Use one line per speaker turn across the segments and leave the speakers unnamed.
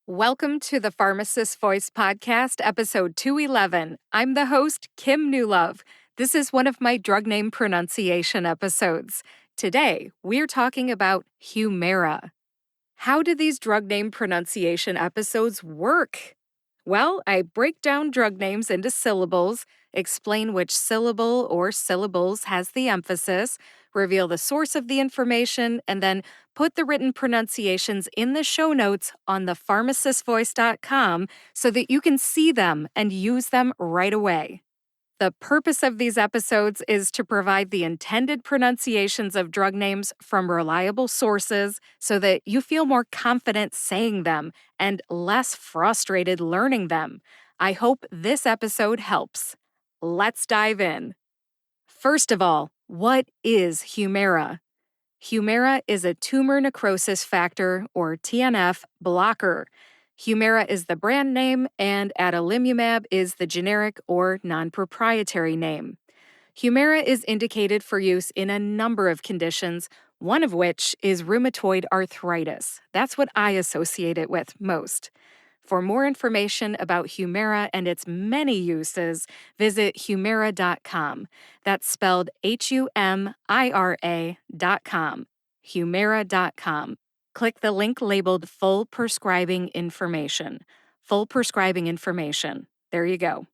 Welcome to the Pharmacist Voice Podcast, episode 211. I'm the host, Kim Newlove. This is one of my drug name pronunciation episodes. Today, we're talking about Humira. How do these drug name pronunciation episodes work? Well, I break down drug names into syllables, explain which syllable or syllables has the emphasis, reveal the source of the information, and then put the written pronunciations in the show notes on the pharmacistvoice.com so that you can see them and use them right away. The purpose of these episodes is to provide the intended pronunciations of drug names from reliable sources so that you feel more confident saying them and less frustrated learning them. I hope this episode helps. Let's dive in. First of all, what is Humira? Humira is a tumor necrosis factor, or TNF, blocker. Humira is the brand name, and adalimumab is the generic or non-proprietary name. Humira is indicated for use in a number of conditions, one of which is rheumatoid arthritis. That's what I associate it with most. For more information about Humira and its many uses, visit Humira.com. That's spelled Humira.com. Humira.com. Click the link labeled Full Prescribing Information. Full Prescribing Information. There you go.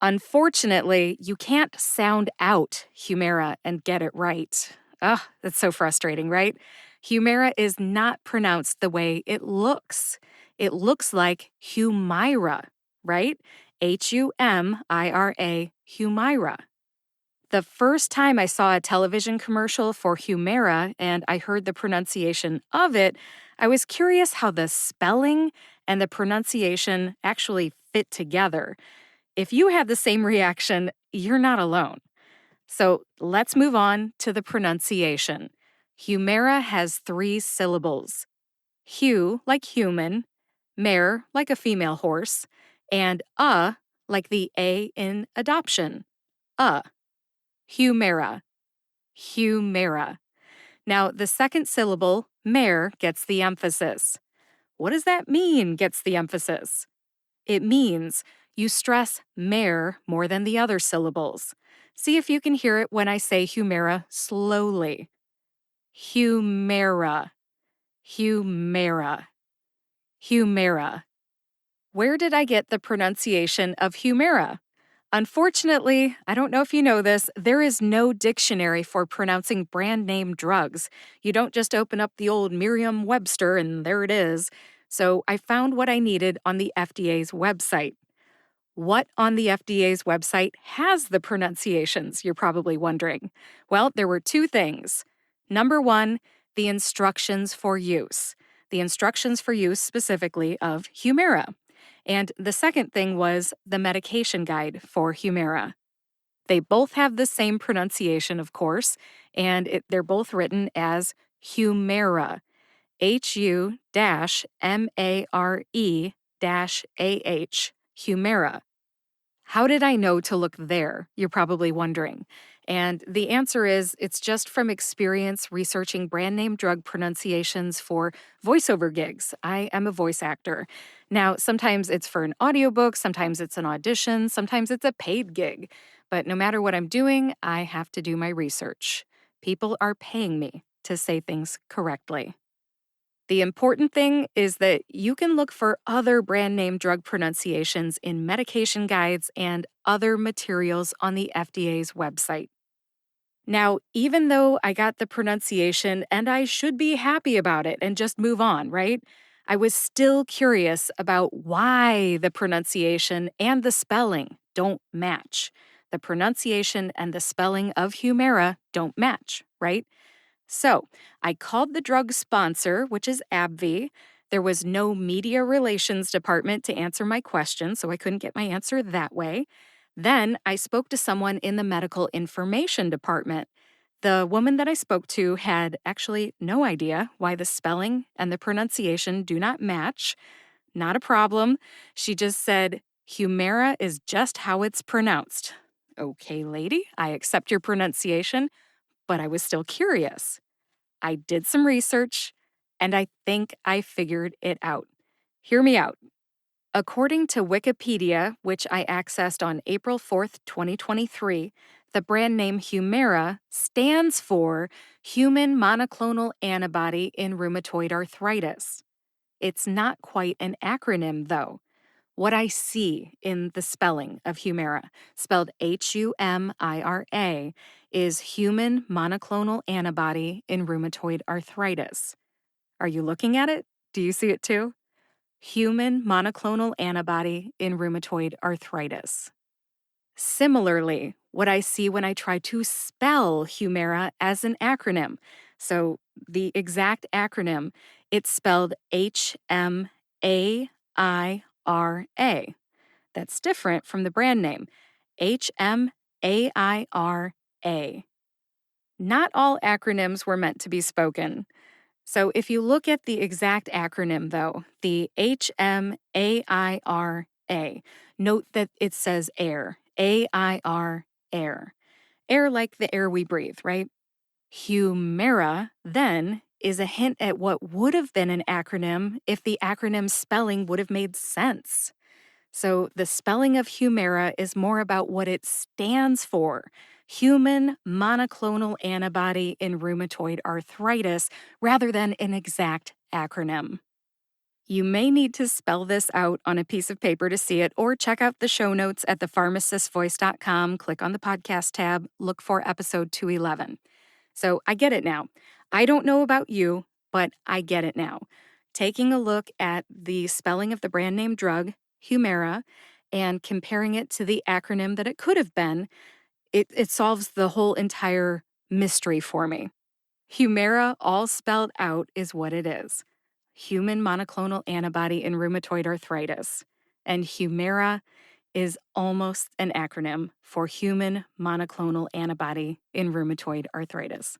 Unfortunately, you can't sound out Humira and get it right. Ugh, that's so frustrating, right? Humira is not pronounced the way it looks. It looks like Humira, right? Humira, Humira. The first time I saw a television commercial for Humira and I heard the pronunciation of it, I was curious how the spelling and the pronunciation actually fit together. If you had the same reaction, you're not alone. So let's move on to the pronunciation. Humira has 3 syllables. Hu, like human, mare, like a female horse, and like the A in adoption. Humira. Humira. Now, the second syllable, mare, gets the emphasis. What does that mean, gets the emphasis? It means you stress mare more than the other syllables. See if you can hear it when I say Humira slowly. Humira. Humira. Humira. Where did I get the pronunciation of Humira? Unfortunately, I don't know if you know this, there is no dictionary for pronouncing brand name drugs. You don't just open up the old Merriam-Webster and there it is. So I found what I needed on the FDA's website. What on the FDA's website has the pronunciations, you're probably wondering? Well, there were 2 things. Number 1, the instructions for use. The instructions for use specifically of Humira. And the second thing was the medication guide for Humira. They both have the same pronunciation, of course, and they're both written as Humira. Humare-AH. Humira. How did I know to look there? You're probably wondering. And the answer is it's just from experience researching brand name drug pronunciations for voiceover gigs. I am a voice actor. Now, sometimes it's for an audiobook, sometimes it's an audition, sometimes it's a paid gig. But no matter what I'm doing, I have to do my research. People are paying me to say things correctly. The important thing is that you can look for other brand name drug pronunciations in medication guides and other materials on the FDA's website. Now, even though I got the pronunciation and I should be happy about it and just move on, right? I was still curious about why the pronunciation and the spelling don't match. The pronunciation and the spelling of Humira don't match, right? So, I called the drug sponsor, which is AbbVie. There was no media relations department to answer my question, so I couldn't get my answer that way. Then I spoke to someone in the medical information department. The woman that I spoke to had actually no idea why the spelling and the pronunciation do not match. Not a problem. She just said, Humira is just how it's pronounced. Okay, lady, I accept your pronunciation, but I was still curious. I did some research, and I think I figured it out. Hear me out. According to Wikipedia, which I accessed on April 4th, 2023, the brand name Humira stands for Human Monoclonal Antibody in Rheumatoid Arthritis. It's not quite an acronym, though. What I see in the spelling of Humira, spelled Humira, is Human Monoclonal Antibody in Rheumatoid Arthritis. Are you looking at it? Do you see it too? Human monoclonal antibody in rheumatoid arthritis. Similarly, what I see when I try to spell Humira as an acronym. So the exact acronym, it's spelled H-M-A-I-R-A. That's different from the brand name, H-M-A-I-R-A. Not all acronyms were meant to be spoken. So if you look at the exact acronym, though, the HMAIRA, note that it says air, AIR, air. Air like the air we breathe, right? Humira, then, is a hint at what would have been an acronym if the acronym spelling would have made sense. So the spelling of Humira is more about what it stands for. Human monoclonal antibody in rheumatoid arthritis, rather than an exact acronym. You may need to spell this out on a piece of paper to see it, or check out the show notes at thepharmacistvoice.com, click on the podcast tab, look for episode 211. So I get it now. I don't know about you, but I get it now. Taking a look at the spelling of the brand name drug, Humira, and comparing it to the acronym that it could have been, it solves the whole entire mystery for me. Humira, all spelled out, is what it is. Human monoclonal antibody in rheumatoid arthritis. And Humira is almost an acronym for human monoclonal antibody in rheumatoid arthritis.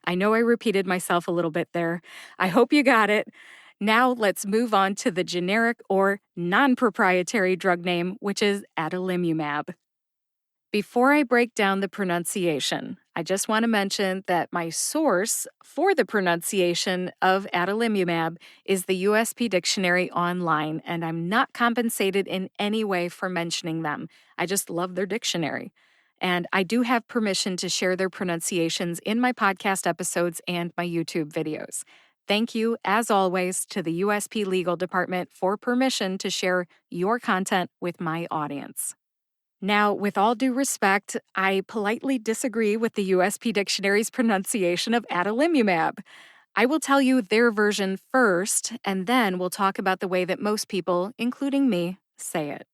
I know I repeated myself a little bit there. I hope you got it. Now let's move on to the generic or non-proprietary drug name, which is adalimumab. Before I break down the pronunciation, I just want to mention that my source for the pronunciation of adalimumab is the USP Dictionary online, and I'm not compensated in any way for mentioning them. I just love their dictionary. And I do have permission to share their pronunciations in my podcast episodes and my YouTube videos. Thank you, as always, to the USP Legal Department for permission to share your content with my audience. Now, with all due respect, I politely disagree with the USP Dictionary's pronunciation of adalimumab. I will tell you their version first, and then we'll talk about the way that most people, including me, say it.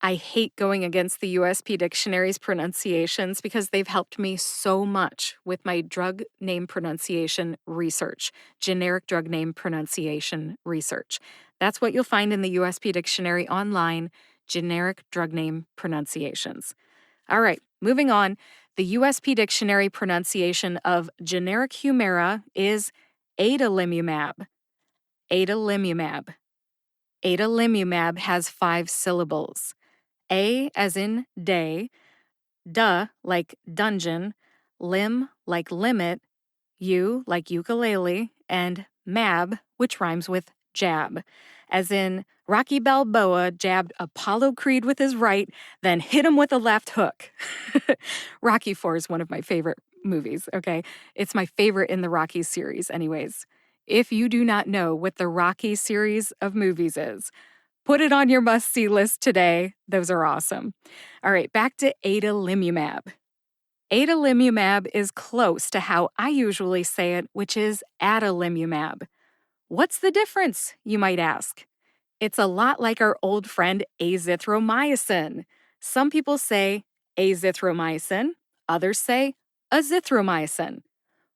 I hate going against the USP Dictionary's pronunciations because they've helped me so much with my drug name pronunciation research, generic drug name pronunciation research. That's what you'll find in the USP Dictionary online, generic drug name pronunciations. All right, moving on. The USP Dictionary pronunciation of generic Humira is adalimumab. Adalimumab. Adalimumab has 5 syllables. A as in day, duh like dungeon, lim like limit, u like ukulele, and mab, which rhymes with jab. As in, Rocky Balboa jabbed Apollo Creed with his right, then hit him with a left hook. Rocky 4 is one of my favorite movies, okay? It's my favorite in the Rocky series, anyways. If you do not know what the Rocky series of movies is, put it on your must-see list today. Those are awesome. All right, back to adalimumab. Adalimumab is close to how I usually say it, which is adalimumab. What's the difference, you might ask? It's a lot like our old friend azithromycin. Some people say azithromycin, others say azithromycin.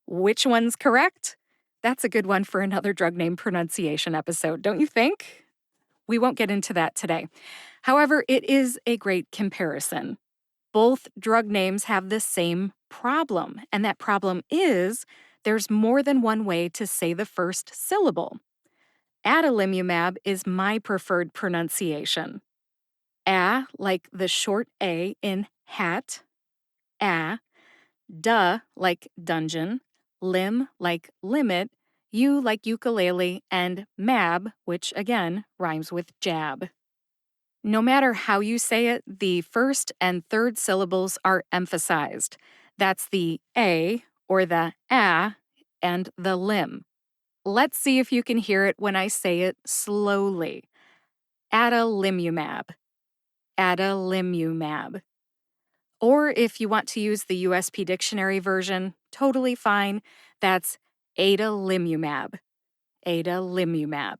Which one's correct? That's a good one for another drug name pronunciation episode, don't you think? We won't get into that today. However, it is a great comparison. Both drug names have the same problem, and that problem is there's more than one way to say the first syllable. Adalimumab is my preferred pronunciation. A, like the short A in hat, a, duh, like dungeon, lim, like limit, U like ukulele, and mab, which again rhymes with jab. No matter how you say it, the first and third syllables are emphasized. That's the A or the A and the lim. Let's see if you can hear it when I say it slowly. Adalimumab, adalimumab. Or if you want to use the USP dictionary version, totally fine. That's adalimumab, adalimumab.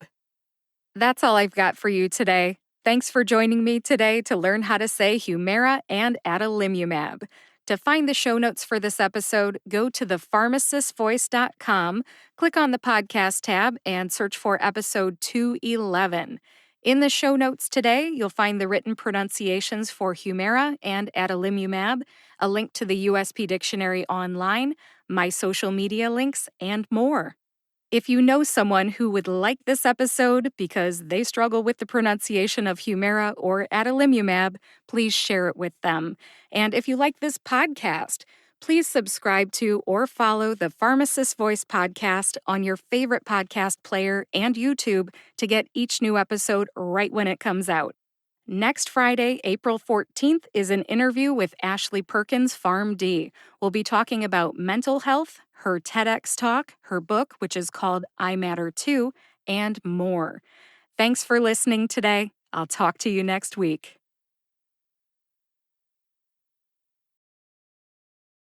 That's all I've got for you today. Thanks for joining me today to learn how to say Humira and adalimumab. To find the show notes for this episode, go to thepharmacistvoice.com, click on the podcast tab, and search for episode 211. In the show notes today, you'll find the written pronunciations for Humira and adalimumab, a link to the USP dictionary online, my social media links, and more. If you know someone who would like this episode because they struggle with the pronunciation of Humira or adalimumab, please share it with them. And if you like this podcast, please subscribe to or follow the Pharmacist Voice podcast on your favorite podcast player and YouTube to get each new episode right when it comes out. Next Friday, April 14th, is an interview with Ashley Perkins, PharmD. We'll be talking about mental health, her TEDx talk, her book, which is called I Matter Too, and more. Thanks for listening today. I'll talk to you next week.